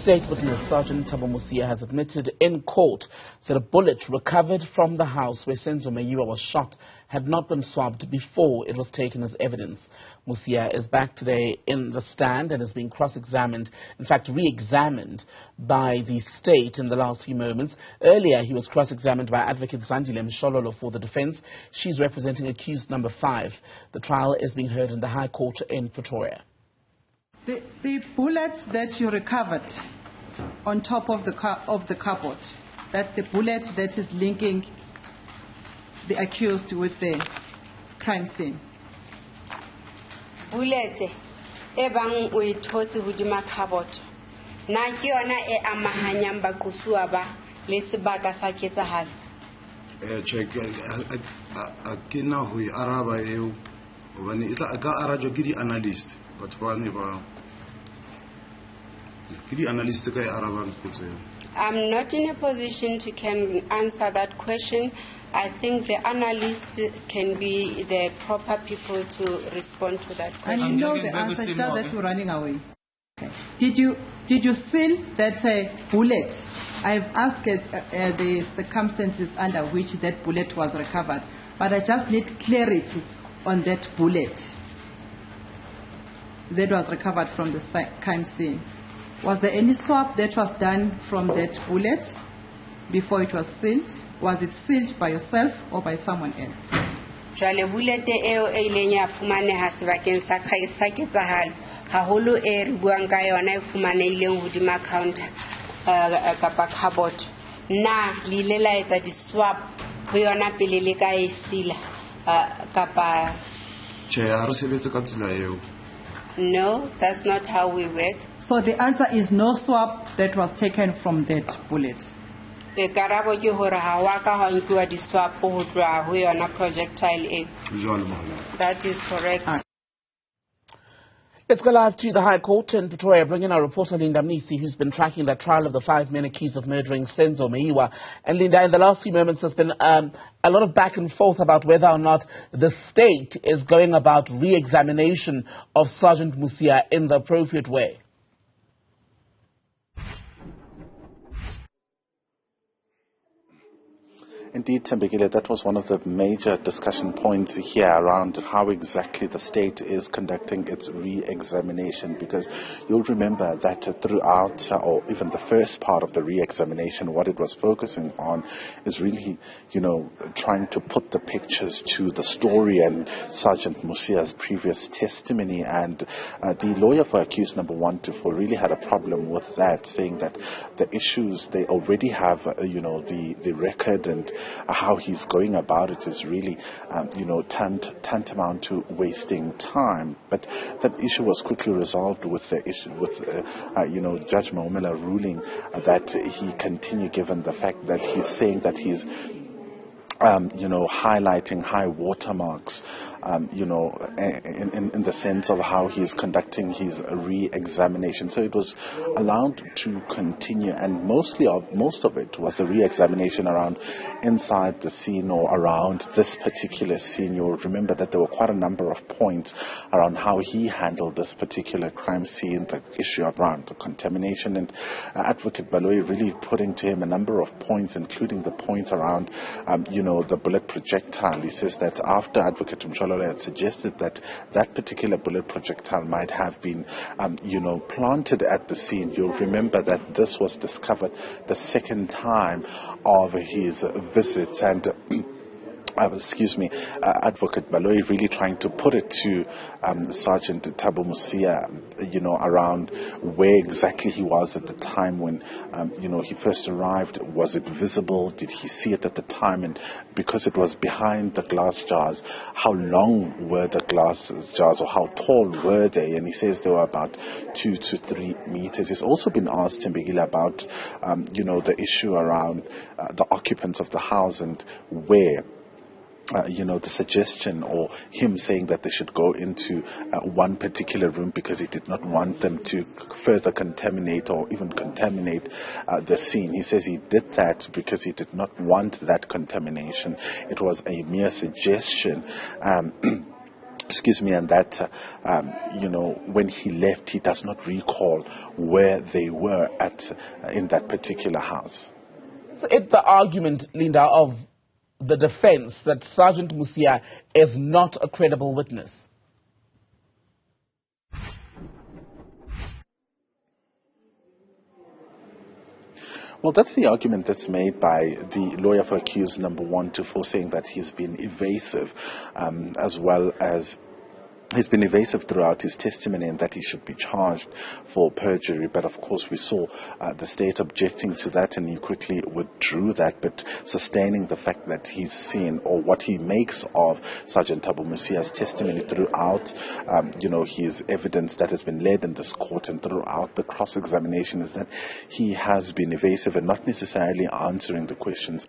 State witness Sergeant Thabo Mosia has admitted in court that a bullet recovered from the house where Senzo Meyiwa was shot had not been swabbed before it was taken as evidence. Mosia is back today in the stand and is being cross-examined, in fact re-examined by the state in the last few moments. Earlier he was cross-examined by Advocate Zandile Mshololo for the defense. She's representing accused number 5. The trial is being heard in the High Court in Pretoria. The bullet that you recovered on top of the cupboard, that's the bullet that is linking the accused with the crime scene. Bullet e bang o ithotse hodima cupboard na ke yona e amahanyang baqosuwa ba le sebaka sa ketsahalo. Check ke na ho araba eo hobane itla ka arajo ke di analyst batho ba ne ba I'm not in a position to can answer that question. I think the analysts can be the proper people to respond to that question. And you know the answer, just that you're running away. Okay. Did you seal that bullet? I've asked the circumstances under which that bullet was recovered, but I just need clarity on that bullet that was recovered from the crime scene. Was there any swab that was done from that bullet before it was sealed? Was it sealed by yourself or by someone else? Jale bullet eo e ileng ya fumaneha sebakeng sa ketsahalo haholo e re buang ka yona e fumanehileng hodima counter kapa cupboard na le ile la etsa di swab ho yona pele le ka e sila kapa che ha re sebetse ka tsela eo. No, that's not how we work. So the answer is no swab that was taken from that bullet. That is correct. Let's go live to the High Court in Pretoria, bring in our reporter Linda Mnisi, who's been tracking the trial of the 5 men accused of murdering Senzo Meyiwa. And Linda, in the last few moments there's been a lot of back and forth about whether or not the state is going about re-examination of Sergeant Mosia in the appropriate way. Indeed, Tembekile, that was one of the major discussion points here around how exactly the state is conducting its re-examination, because you'll remember that throughout, or even the first part of the re-examination, what it was focusing on is really, trying to put the pictures to the story and Sergeant Mosia's previous testimony. And the lawyer for accused number 1 to 4 really had a problem with that, saying that the issues, they already have, the record and how he's going about it is really, tantamount to wasting time. But that issue was quickly resolved with the issue with, Judge Maumela ruling that he continue, given the fact that he's saying that he's highlighting high watermarks, in the sense of how he's conducting his re-examination. So it was allowed to continue, and most of it was a re-examination around inside the scene or around this particular scene. You'll remember that there were quite a number of points around how he handled this particular crime scene, the issue around the contamination, and Advocate Baloyi really putting to him a number of points, including the point around, the bullet projectile. He says that after Advocate Mshololo had suggested that that particular bullet projectile might have been, planted at the scene. You'll remember that this was discovered the second time of his visit, and Advocate Baloyi really trying to put it to Sergeant Thabo Mosia, around where exactly he was at the time when, he first arrived. Was it visible? Did he see it at the time? And because it was behind the glass jars, how long were the glass jars, or how tall were they? And he says they were about 2 to 3 meters. He's also been asked in Begila about, the issue around the occupants of the house and where. The suggestion, or him saying that they should go into one particular room because he did not want them to further contaminate or even contaminate the scene. He says he did that because he did not want that contamination. It was a mere suggestion. and that, when he left, he does not recall where they were at in that particular house. It's the argument, Linda, of the defense that Sergeant Mosia is not a credible witness. Well, that's the argument that's made by the lawyer for accused number 124, saying that he's been evasive, as well as he's been evasive throughout his testimony, and that he should be charged for perjury. But of course, we saw the state objecting to that, and he quickly withdrew that, but sustaining the fact that he's seen, or what he makes of Sergeant Thabo Mosia's testimony throughout, his evidence that has been led in this court and throughout the cross-examination, is that he has been evasive and not necessarily answering the questions